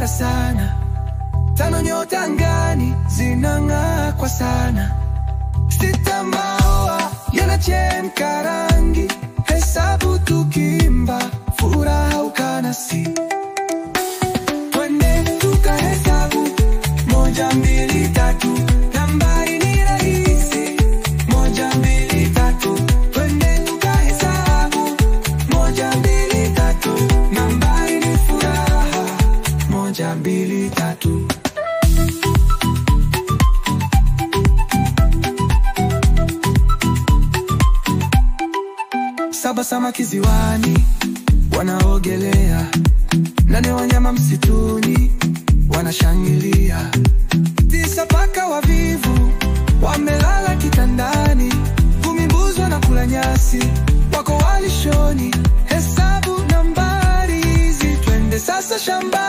inang'ara sana. 5 nyota angani zinang'aa kwa sana. 6 maua yanachemka rangi, hesabu tukiimba, furaha ukanasi. Twende tukahesabu, 1, 2, 3, nambari ni rahisi. 1, 2, 3, twende tukahesabu, 1, 2, 3, nambari ni furaha. 1, 2, 3. Saba samaki ziwani wanaogelea, 8 wanyama msituni wanashangilia. 9 paka wavivu wamelala kitandani. 10 mbuzi wanakula nyasi wako walishoni. Hesabu nambari hizi, twende sasa shamba.